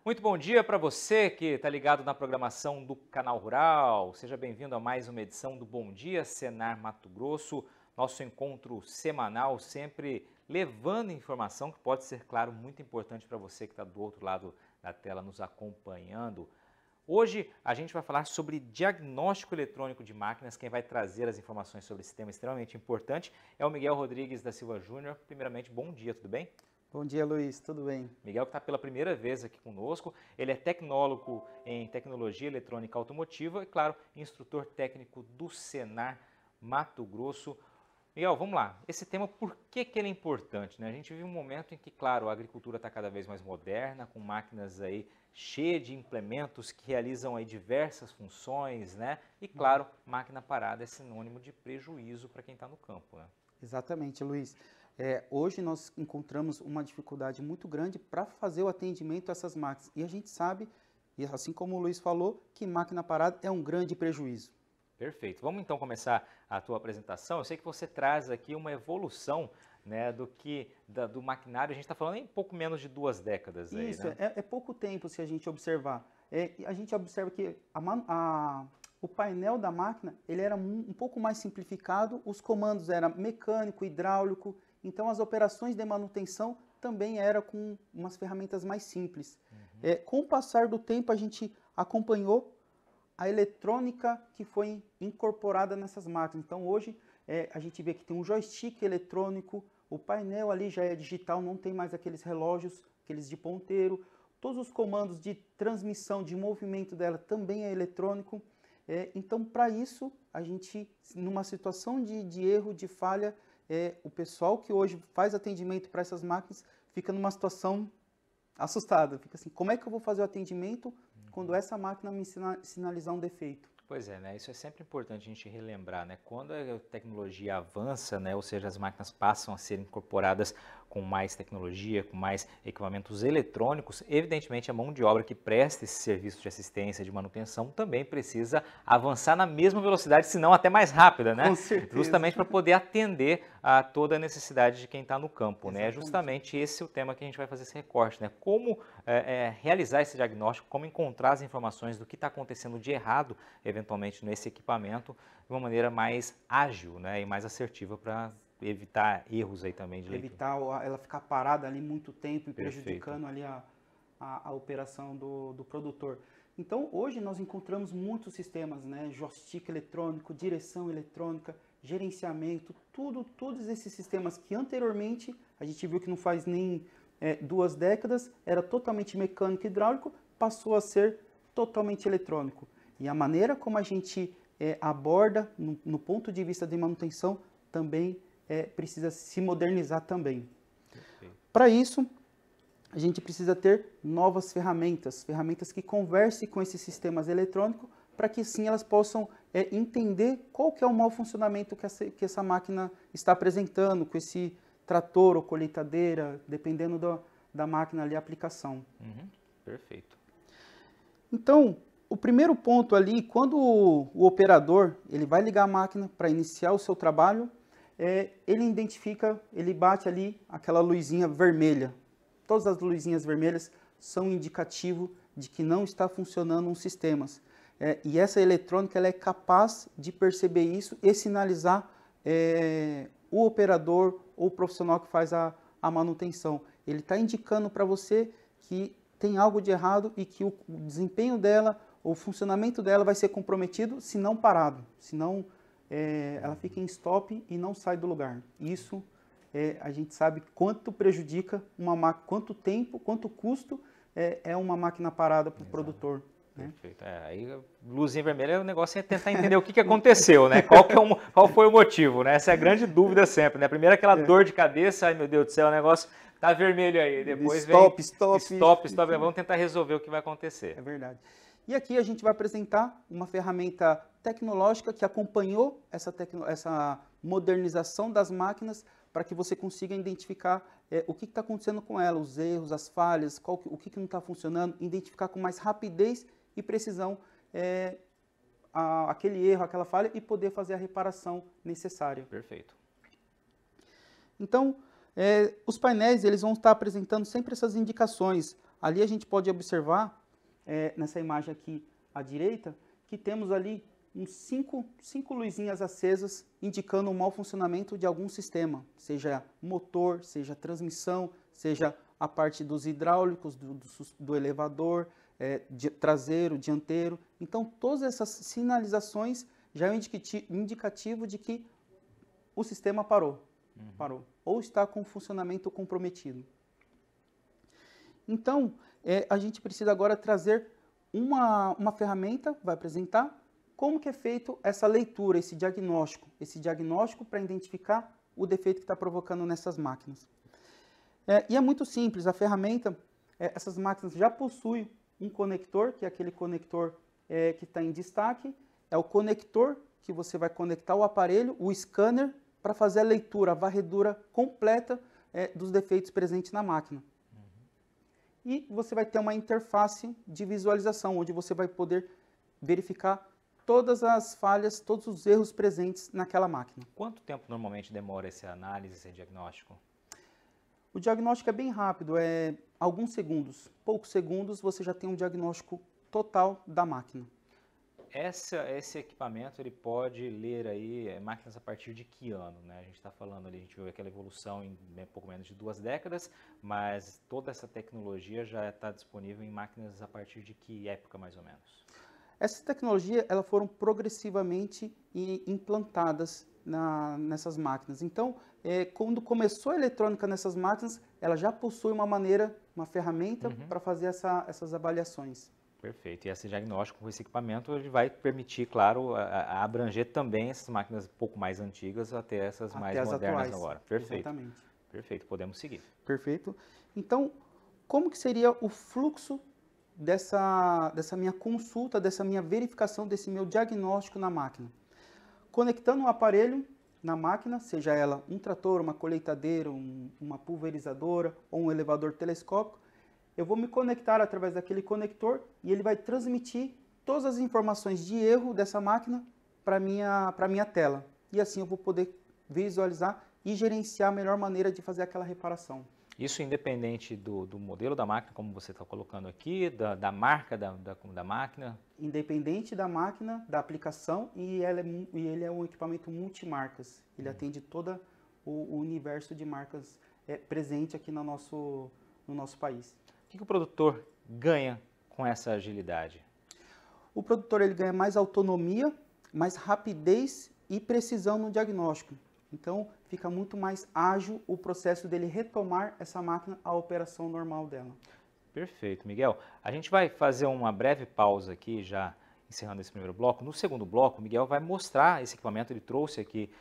Muito bom dia para você que está ligado na programação do Canal Rural. Seja bem-vindo a mais uma edição do Bom Dia Senar Mato Grosso, nosso encontro semanal, sempre levando informação que pode ser, claro, muito importante para você que está do outro lado da tela nos acompanhando. Hoje a gente vai falar sobre diagnóstico eletrônico de máquinas. Quem vai trazer as informações sobre esse tema extremamente importante é o Miguel Rodrigues da Silva Júnior. Primeiramente, bom dia, tudo bem? Bom dia, Luiz. Tudo bem? Miguel que está pela primeira vez aqui conosco, ele é tecnólogo em tecnologia eletrônica automotiva e, claro, instrutor técnico do Senar Mato Grosso. Miguel, vamos lá. Esse tema, por que ele é importante, né? A gente vive um momento em que, claro, a agricultura está cada vez mais moderna, com máquinas aí cheias de implementos que realizam aí diversas funções, né? E, claro, máquina parada é sinônimo de prejuízo para quem está no campo, né? Exatamente, Luiz. Hoje nós encontramos uma dificuldade muito grande para fazer o atendimento a essas máquinas. E a gente sabe, e assim como o Luiz falou, que máquina parada é um grande prejuízo. Perfeito. Vamos então começar a tua apresentação. Eu sei que você traz aqui uma evolução, né, do maquinário. A gente está falando em pouco menos de 2 décadas aí, Isso, né? é pouco tempo se a gente observar. A gente observa que o painel da máquina ele era um pouco mais simplificado, os comandos eram mecânico, hidráulico, então as operações de manutenção também eram com umas ferramentas mais simples. Com o passar do tempo a gente acompanhou a eletrônica que foi incorporada nessas máquinas. Então hoje a gente vê que tem um joystick eletrônico, o painel ali já é digital, não tem mais aqueles relógios, aqueles de ponteiro. Todos os comandos de transmissão, de movimento dela também é eletrônico. Então, para isso, a gente, numa situação de erro, de falha, o pessoal que hoje faz atendimento para essas máquinas fica numa situação assustada. Fica assim, como é que eu vou fazer o atendimento quando essa máquina me sinalizar um defeito? Pois é, né? Isso é sempre importante a gente relembrar, né? Quando a tecnologia avança, né? Ou seja, as máquinas passam a ser incorporadas com mais tecnologia, com mais equipamentos eletrônicos, evidentemente a mão de obra que presta esse serviço de assistência, de manutenção, também precisa avançar na mesma velocidade, se não até mais rápida, né? Com certeza. Justamente para poder atender a toda a necessidade de quem está no campo, né? É Exatamente. justamente esse o tema que a gente vai fazer esse recorte, né? Como realizar esse diagnóstico, como encontrar as informações do que está acontecendo de errado eventualmente nesse equipamento de uma maneira mais ágil, né, e mais assertiva para evitar erros aí também de leitura. Evitar ela ficar parada ali muito tempo e Perfeito. prejudicando ali a operação do produtor. Então, hoje nós encontramos muitos sistemas, né? Joystick eletrônico, direção eletrônica, gerenciamento, todos esses sistemas que anteriormente a gente viu que não faz nem 2 décadas, era totalmente mecânico e hidráulico, passou a ser totalmente eletrônico. E a maneira como a gente aborda no ponto de vista de manutenção também precisa se modernizar também. Para isso, a gente precisa ter novas ferramentas, ferramentas que conversem com esses sistemas eletrônicos, para que sim elas possam entender qual que é o mau funcionamento que essa máquina está apresentando, com esse trator ou colheitadeira, dependendo da máquina ali, a aplicação. Perfeito. Então, o primeiro ponto ali, quando o operador ele vai ligar a máquina para iniciar o seu trabalho, ele identifica, ele bate ali aquela luzinha vermelha. Todas as luzinhas vermelhas são indicativo de que não está funcionando um sistema. E essa eletrônica ela é capaz de perceber isso e sinalizar o operador ou o profissional que faz a manutenção. Ele está indicando para você que tem algo de errado e que o desempenho dela, o funcionamento dela vai ser comprometido se não parado, senão ela fica em stop e não sai do lugar. Isso a gente sabe quanto prejudica uma máquina, quanto tempo, quanto custo é uma máquina parada para o produtor. Né? Perfeito. Aí, luzinha vermelha, o negócio é tentar entender o que aconteceu, né? Qual foi o motivo, né? Essa é a grande dúvida sempre, né? Primeiro aquela dor de cabeça, ai meu Deus do céu, o negócio tá vermelho aí. Depois vem stop, vamos tentar resolver o que vai acontecer. É verdade. E aqui a gente vai apresentar uma ferramenta tecnológica que acompanhou essa modernização das máquinas para que você consiga identificar o que está acontecendo com ela, os erros, as falhas, o que não está funcionando, identificar com mais rapidez e precisão aquele erro, aquela falha e poder fazer a reparação necessária. Perfeito. Então, Os painéis eles vão estar apresentando sempre essas indicações. Ali a gente pode observar, nessa imagem aqui à direita, que temos ali uns cinco luzinhas acesas indicando o mau funcionamento de algum sistema, seja motor, seja transmissão, seja a parte dos hidráulicos, do elevador, traseiro, dianteiro. Então, todas essas sinalizações já é um indicativo de que o sistema parou, ou está com o funcionamento comprometido. Então, a gente precisa agora trazer uma ferramenta, vai apresentar como que é feito essa leitura, esse diagnóstico para identificar o defeito que está provocando nessas máquinas. E é muito simples, a ferramenta, essas máquinas já possuem um conector, que é aquele conector que está em destaque, é o conector que você vai conectar o aparelho, o scanner, para fazer a leitura, a varredura completa dos defeitos presentes na máquina. E você vai ter uma interface de visualização, onde você vai poder verificar todas as falhas, todos os erros presentes naquela máquina. Quanto tempo normalmente demora essa análise, esse diagnóstico? O diagnóstico é bem rápido, alguns segundos, poucos segundos você já tem um diagnóstico total da máquina. Esse equipamento ele pode ler aí máquinas a partir de que ano, né? A gente está falando ali, a gente viu aquela evolução em pouco menos de 2 décadas, mas toda essa tecnologia já está disponível em máquinas a partir de que época mais ou menos? Essas tecnologias elas foram progressivamente implantadas nessas máquinas. Então, quando começou a eletrônica nessas máquinas, ela já possui uma ferramenta para fazer essas avaliações. Perfeito. E esse diagnóstico com esse equipamento ele vai permitir, claro, a abranger também essas máquinas um pouco mais antigas até essas mais modernas atuais, agora. Perfeito. Exatamente. Perfeito. Podemos seguir. Perfeito. Então, como que seria o fluxo dessa minha consulta, dessa minha verificação, desse meu diagnóstico na máquina? Conectando um aparelho na máquina, seja ela um trator, uma colheitadeira, uma pulverizadora ou um elevador telescópico, eu vou me conectar através daquele conector e ele vai transmitir todas as informações de erro dessa máquina para a minha tela. E assim eu vou poder visualizar e gerenciar a melhor maneira de fazer aquela reparação. Isso independente do modelo da máquina, como você está colocando aqui, da marca da máquina? Independente da máquina, da aplicação, e ele é um equipamento multimarcas. Ele atende todo o universo de marcas presente aqui no nosso país. O que o produtor ganha com essa agilidade? O produtor ele ganha mais autonomia, mais rapidez e precisão no diagnóstico. Então, fica muito mais ágil o processo dele retomar essa máquina à operação normal dela. Perfeito, Miguel. A gente vai fazer uma breve pausa aqui, já encerrando esse primeiro bloco. No segundo bloco, o Miguel vai mostrar esse equipamento, ele trouxe aqui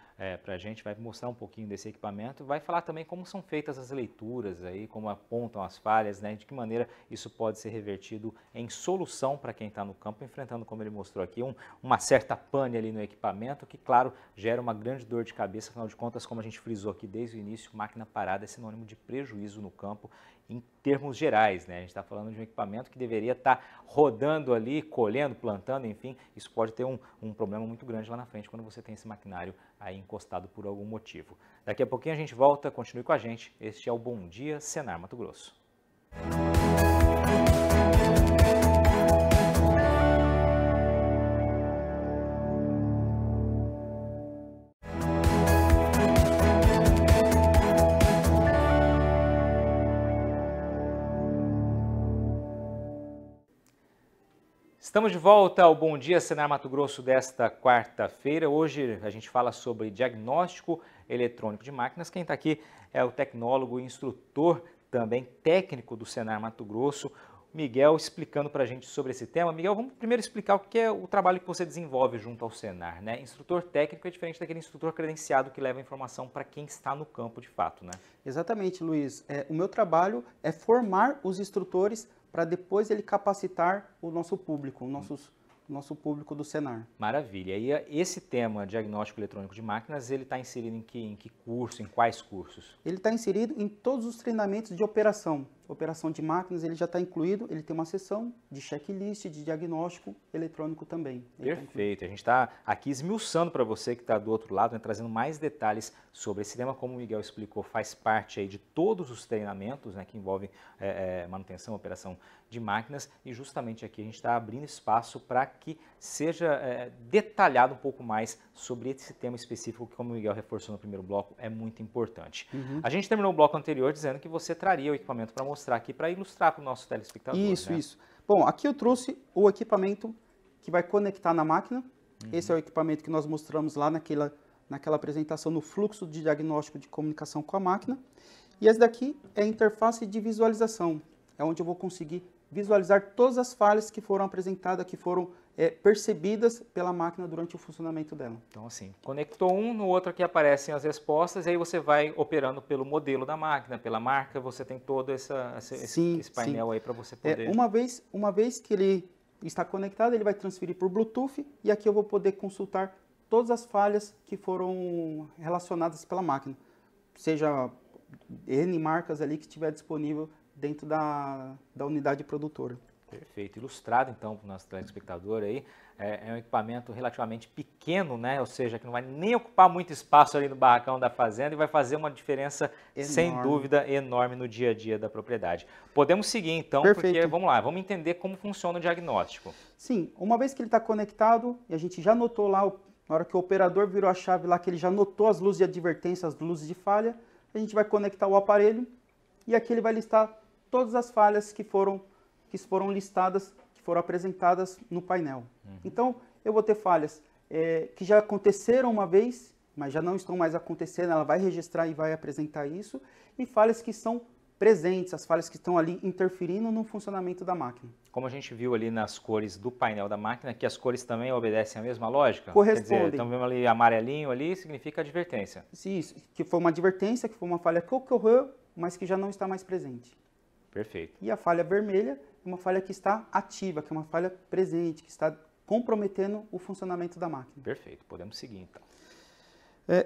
para a gente, vai mostrar um pouquinho desse equipamento, vai falar também como são feitas as leituras, aí, como apontam as falhas, né, de que maneira isso pode ser revertido em solução para quem está no campo, enfrentando, como ele mostrou aqui, uma certa pane ali no equipamento, que, claro, gera uma grande dor de cabeça, afinal de contas, como a gente frisou aqui desde o início, máquina parada é sinônimo de prejuízo no campo, em termos gerais, né? A gente está falando de um equipamento que deveria estar rodando ali, colhendo, plantando, enfim, isso pode ter um problema muito grande lá na frente quando você tem esse maquinário aí encostado por algum motivo. Daqui a pouquinho a gente volta, continue com a gente. Este é o Bom Dia Senar Mato Grosso. Estamos de volta ao Bom Dia Senar Mato Grosso desta quarta-feira. Hoje a gente fala sobre diagnóstico eletrônico de máquinas. Quem está aqui é o tecnólogo e instrutor, também técnico do Senar Mato Grosso, Miguel, explicando para a gente sobre esse tema. Miguel, vamos primeiro explicar o que é o trabalho que você desenvolve junto ao Senar, né? Instrutor técnico é diferente daquele instrutor credenciado que leva a informação para quem está no campo de fato, né? Exatamente, Luiz. O meu trabalho é formar os instrutores para depois ele capacitar o nosso público, o nosso público do Senar. Maravilha. E esse tema, diagnóstico eletrônico de máquinas, ele está inserido em que curso, em quais cursos? Ele está inserido em todos os treinamentos de operação operação de máquinas, ele já está incluído, ele tem uma seção de checklist, de diagnóstico eletrônico também. Perfeito, a gente está aqui esmiuçando para você que está do outro lado, né, trazendo mais detalhes sobre esse tema, como o Miguel explicou, faz parte aí de todos os treinamentos, né, que envolvem manutenção, operação de máquinas, e justamente aqui a gente está abrindo espaço para que seja detalhado um pouco mais sobre esse tema específico, que, como o Miguel reforçou no primeiro bloco, é muito importante. A gente terminou o bloco anterior dizendo que você traria o equipamento para mostrar aqui, para ilustrar para o nosso telespectador. Isso, né? isso. Bom, aqui eu trouxe o equipamento que vai conectar na máquina. Esse é o equipamento que nós mostramos lá naquela apresentação no fluxo de diagnóstico de comunicação com a máquina. E esse daqui é a interface de visualização. É onde eu vou conseguir visualizar todas as falhas que foram apresentadas, que foram percebidas pela máquina durante o funcionamento dela. Então, assim, conectou um, no outro aqui aparecem as respostas, e aí você vai operando pelo modelo da máquina, pela marca, você tem todo esse painel aí para você poder... Uma vez que ele está conectado, ele vai transferir por Bluetooth, e aqui eu vou poder consultar todas as falhas que foram relacionadas pela máquina. Seja N marcas ali que estiver disponível dentro da unidade produtora. Perfeito. Ilustrado, então, para o nosso telespectador aí, é um equipamento relativamente pequeno, né? Ou seja, que não vai nem ocupar muito espaço ali no barracão da fazenda e vai fazer uma diferença, sem dúvida, enorme no dia a dia da propriedade. Podemos seguir, então, porque, vamos lá, vamos entender como funciona o diagnóstico. Sim, uma vez que ele está conectado, e a gente já notou lá, na hora que o operador virou a chave lá, que ele já notou as luzes de advertência, as luzes de falha, a gente vai conectar o aparelho, e aqui ele vai listar todas as falhas que foram listadas, que foram apresentadas no painel. Então, eu vou ter falhas que já aconteceram uma vez, mas já não estão mais acontecendo, ela vai registrar e vai apresentar isso, e falhas que são presentes, as falhas que estão ali interferindo no funcionamento da máquina. Como a gente viu ali nas cores do painel da máquina, que as cores também obedecem à mesma lógica? Correspondem. Quer dizer, estamos vendo ali amarelinho ali, significa advertência. Isso, que foi uma advertência, que foi uma falha que ocorreu, mas que já não está mais presente. Perfeito. E a falha vermelha é uma falha que está ativa, que é uma falha presente, que está comprometendo o funcionamento da máquina. Perfeito, podemos seguir então.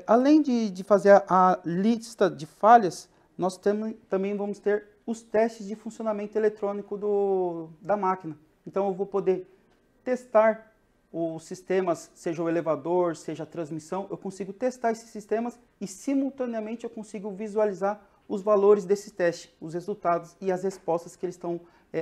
Além de fazer a lista de falhas, nós também vamos ter os testes de funcionamento eletrônico da máquina. Então eu vou poder testar os sistemas, seja o elevador, seja a transmissão, eu consigo testar esses sistemas e simultaneamente eu consigo visualizar os valores desse teste, os resultados e as respostas que eles estão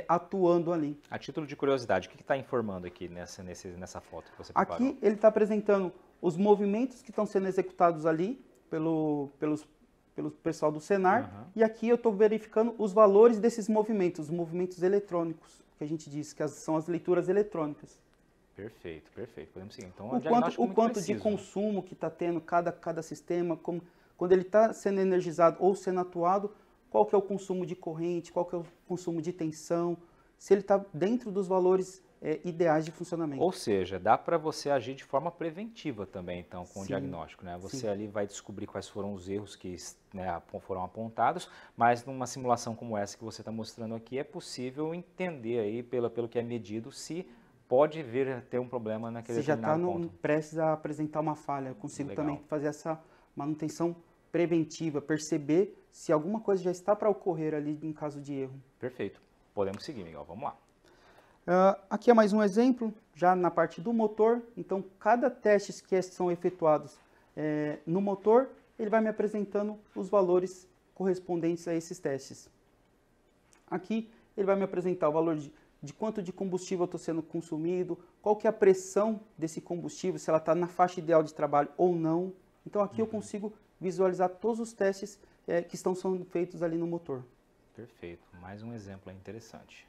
atuando ali. A título de curiosidade, o que está informando aqui nessa foto que você preparou? Aqui ele está apresentando os movimentos que estão sendo executados ali pelo pessoal do Senar, e aqui eu estou verificando os valores desses movimentos, os movimentos eletrônicos, que a gente diz que são as leituras eletrônicas. Perfeito, perfeito. Podemos seguir. Então, o quanto de consumo que está tendo cada sistema, quando ele está sendo energizado ou sendo atuado, qual que é o consumo de corrente, qual que é o consumo de tensão, se ele está dentro dos valores ideais de funcionamento. Ou seja, dá para você agir de forma preventiva também, então, com o diagnóstico, né? Você ali vai descobrir quais foram os erros que foram apontados, mas numa simulação como essa que você está mostrando aqui, é possível entender aí, pelo que é medido, se pode vir a ter um problema naquele determinado ponto. Se já está prestes a apresentar uma falha, eu consigo também fazer essa manutenção preventiva, perceber se alguma coisa já está para ocorrer ali em caso de erro. Perfeito. Podemos seguir, Miguel. Vamos lá. Aqui é mais um exemplo, já na parte do motor. Então, cada teste que são efetuados no motor, ele vai me apresentando os valores correspondentes a esses testes. Aqui, ele vai me apresentar o valor de quanto de combustível está sendo consumido, qual que é a pressão desse combustível, se ela está na faixa ideal de trabalho ou não. Então, aqui eu consigo visualizar todos os testes que estão sendo feitos ali no motor. Perfeito. Mais um exemplo interessante.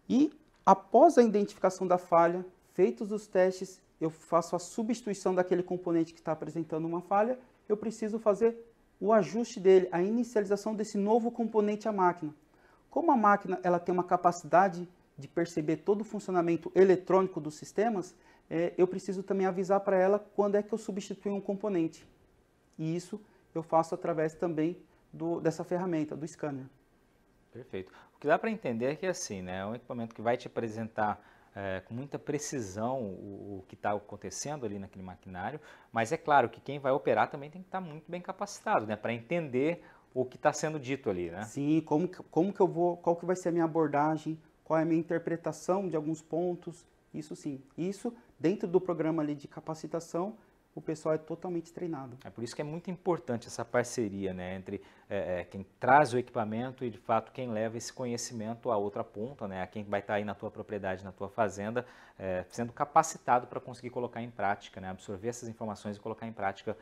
E após a identificação da falha, feitos os testes, eu faço a substituição daquele componente que está apresentando uma falha, eu preciso fazer o ajuste dele, a inicialização desse novo componente à máquina. Como a máquina ela tem uma capacidade de perceber todo o funcionamento eletrônico dos sistemas, eu preciso também avisar para ela quando é que eu substituo um componente. E isso eu faço através também dessa ferramenta, do scanner. Perfeito. O que dá para entender é que assim, né, é um equipamento que vai te apresentar com muita precisão o que está acontecendo ali naquele maquinário, mas é claro que quem vai operar também tem que estar muito bem capacitado, né, para entender o que está sendo dito ali, né? Sim, como que eu vou, qual que vai ser a minha abordagem, qual é a minha interpretação de alguns pontos, isso sim. Isso, dentro do programa ali de capacitação, o pessoal é totalmente treinado. É por isso que é muito importante essa parceria, né, entre quem traz o equipamento e, de fato, quem leva esse conhecimento à outra ponta, né, a quem vai estar aí na tua propriedade, na tua fazenda, sendo capacitado para conseguir colocar em prática, né, absorver essas informações e colocar em prática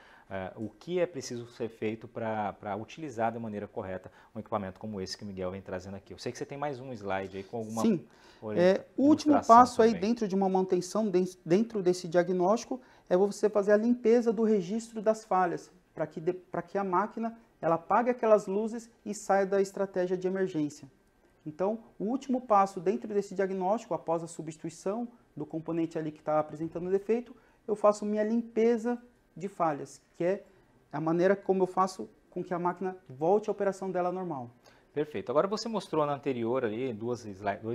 o que é preciso ser feito para utilizar de maneira correta um equipamento como esse que o Miguel vem trazendo aqui. Eu sei que você tem mais um slide aí com alguma Sim, o último ilustração passo aí também. dentro de uma manutenção, dentro desse diagnóstico, é você fazer a limpeza do registro das falhas, para que a máquina ela apague aquelas luzes e saia da estratégia de emergência. Então, o último passo dentro desse diagnóstico, após a substituição do componente ali que está apresentando defeito, eu faço minha limpeza de falhas, que é a maneira como eu faço com que a máquina volte à operação dela normal. Perfeito. Agora você mostrou na anterior ali, dois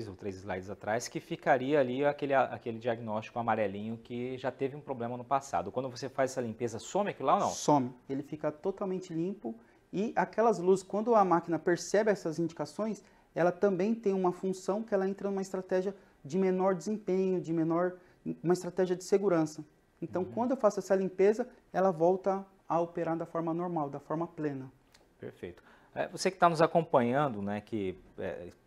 ou três slides atrás, que ficaria ali aquele diagnóstico amarelinho que já teve um problema no passado. Quando você faz essa limpeza, some aquilo lá ou não? Some. Ele fica totalmente limpo e aquelas luzes, quando a máquina percebe essas indicações, ela também tem uma função que ela entra numa estratégia de menor desempenho, uma estratégia de segurança. Então, quando eu faço essa limpeza, ela volta a operar da forma normal, da forma plena. Perfeito. Você que está nos acompanhando, né, que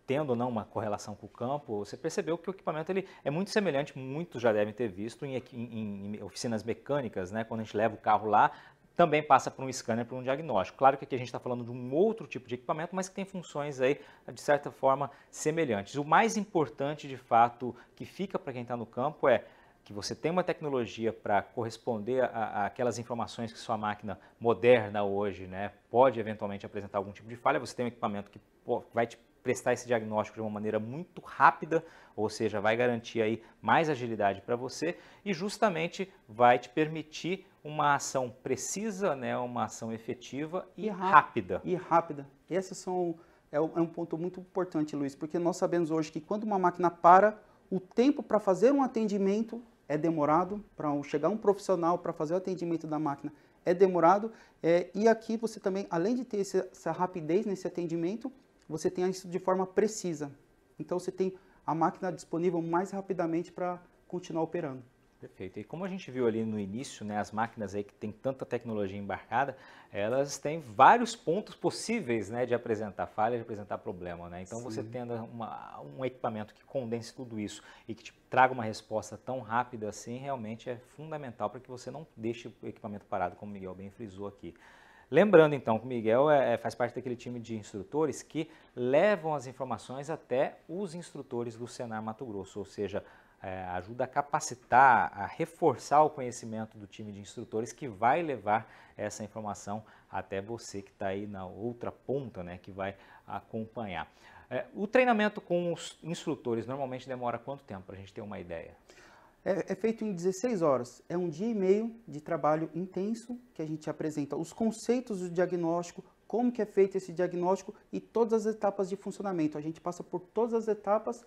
tendo ou não uma correlação com o campo, você percebeu que o equipamento ele é muito semelhante, muitos já devem ter visto em oficinas mecânicas, né, quando a gente leva o carro lá, também passa por um scanner, por um diagnóstico. Claro que aqui a gente está falando de um outro tipo de equipamento, mas que tem funções aí, de certa forma, semelhantes. O mais importante, de fato, que fica para quem está no campo é que você tem uma tecnologia para corresponder àquelas informações que sua máquina moderna hoje, né, pode eventualmente apresentar algum tipo de falha, você tem um equipamento que vai te prestar esse diagnóstico de uma maneira muito rápida, ou seja, vai garantir aí mais agilidade para você e justamente vai te permitir uma ação precisa, né, uma ação efetiva e rápida. E rápida. É um ponto muito importante, Luiz, porque nós sabemos hoje que quando uma máquina para, o tempo para fazer um atendimento é demorado, para chegar um profissional para fazer o atendimento da máquina é demorado, e aqui você também, além de ter essa rapidez nesse atendimento, você tem isso de forma precisa. Então você tem a máquina disponível mais rapidamente para continuar operando. Perfeito. E como a gente viu ali no início, né, as máquinas aí que tem tanta tecnologia embarcada, elas têm vários pontos possíveis, né, de apresentar falha, de apresentar problema, né? Então, você tendo um equipamento que condense tudo isso e que te traga uma resposta tão rápida assim, realmente é fundamental para que você não deixe o equipamento parado, como o Miguel bem frisou aqui. Lembrando então que o Miguel faz parte daquele time de instrutores que levam as informações até os instrutores do Senar Mato Grosso, ou seja, ajuda a capacitar, a reforçar o conhecimento do time de instrutores que vai levar essa informação até você que está aí na outra ponta, né, que vai acompanhar. O treinamento com os instrutores normalmente demora quanto tempo, para a gente ter uma ideia? É feito em 16 horas. É um dia e meio de trabalho intenso que a gente apresenta os conceitos do diagnóstico, como que é feito esse diagnóstico e todas as etapas de funcionamento. A gente passa por todas as etapas,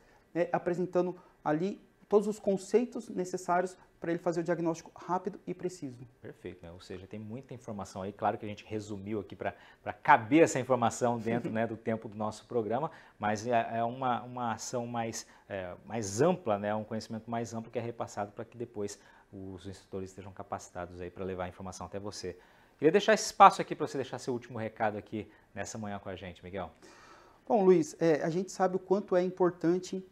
apresentando ali todos os conceitos necessários para ele fazer o diagnóstico rápido e preciso. Perfeito, né? Ou seja, tem muita informação aí, claro que a gente resumiu aqui para caber essa informação dentro, né, do tempo do nosso programa, mas é uma ação mais ampla, né, um conhecimento mais amplo que é repassado para que depois os instrutores estejam capacitados aí para levar a informação até você. Queria deixar esse espaço aqui para você deixar seu último recado aqui nessa manhã com a gente, Miguel. Bom, Luiz, a gente sabe o quanto é importante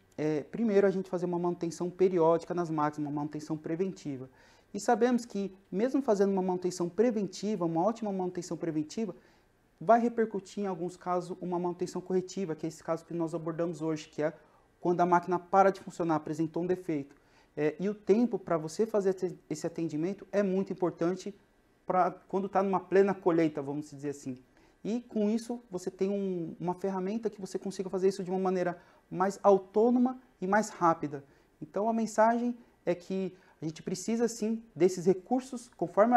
primeiro a gente fazer uma manutenção periódica nas máquinas, uma manutenção preventiva. E sabemos que mesmo fazendo uma manutenção preventiva, uma ótima manutenção preventiva, vai repercutir em alguns casos uma manutenção corretiva, que é esse caso que nós abordamos hoje, que é quando a máquina para de funcionar, apresentou um defeito. E o tempo para você fazer esse atendimento é muito importante para quando está numa plena colheita, vamos dizer assim. E com isso você tem uma ferramenta que você consiga fazer isso de uma maneira mais autônoma e mais rápida. Então a mensagem é que a gente precisa sim desses recursos, conforme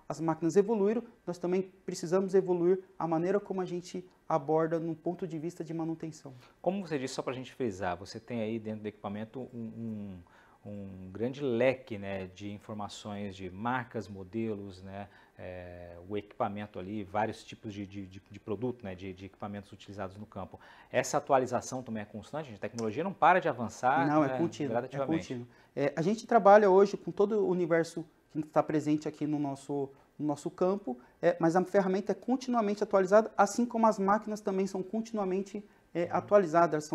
as máquinas evoluíram, nós também precisamos evoluir a maneira como a gente aborda no ponto de vista de manutenção. Como você disse, só para a gente frisar, você tem aí dentro do equipamento um grande leque, né, de informações de marcas, modelos, né, o equipamento ali, vários tipos de produto, né, de equipamentos utilizados no campo. Essa atualização também é constante? A tecnologia não para de avançar, Não, né, é contínuo. gradativamente. É contínuo. A gente trabalha hoje com todo o universo que está presente aqui no nosso campo, mas a ferramenta é continuamente atualizada, assim como as máquinas também são continuamente atualizadas,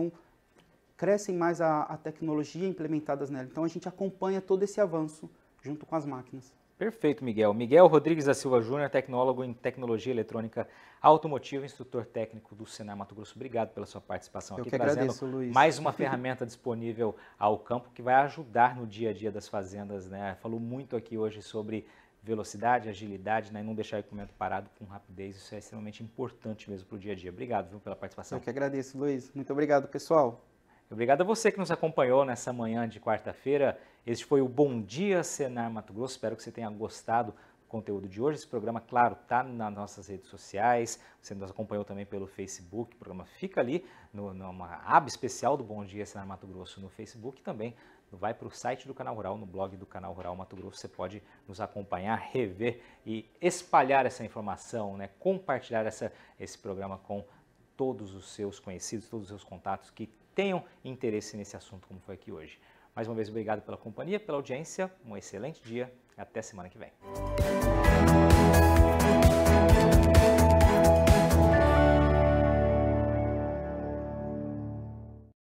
crescem mais a tecnologia implementadas nela. Então a gente acompanha todo esse avanço junto com as máquinas. Perfeito, Miguel. Miguel Rodrigues da Silva Júnior, tecnólogo em tecnologia eletrônica automotiva, instrutor técnico do Senar Mato Grosso. Obrigado pela sua participação aqui, agradeço, Luiz. Mais uma ferramenta disponível ao campo que vai ajudar no dia a dia das fazendas, né? Falou muito aqui hoje sobre velocidade, agilidade, né? E não deixar o equipamento parado com rapidez. Isso é extremamente importante mesmo para o dia a dia. Obrigado, viu, pela participação. Eu que agradeço, Luiz. Muito obrigado, pessoal. Obrigado a você que nos acompanhou nessa manhã de quarta-feira. Este foi o Bom Dia Senar Mato Grosso. Espero que você tenha gostado do conteúdo de hoje. Esse programa, claro, está nas nossas redes sociais. Você nos acompanhou também pelo Facebook. O programa fica ali numa aba especial do Bom Dia Senar Mato Grosso no Facebook. E também vai para o site do Canal Rural, no blog do Canal Rural Mato Grosso. Você pode nos acompanhar, rever e espalhar essa informação, né? Compartilhar esse programa com todos os seus conhecidos, todos os seus contatos que tenham interesse nesse assunto como foi aqui hoje. Mais uma vez, obrigado pela companhia, pela audiência, um excelente dia e até semana que vem.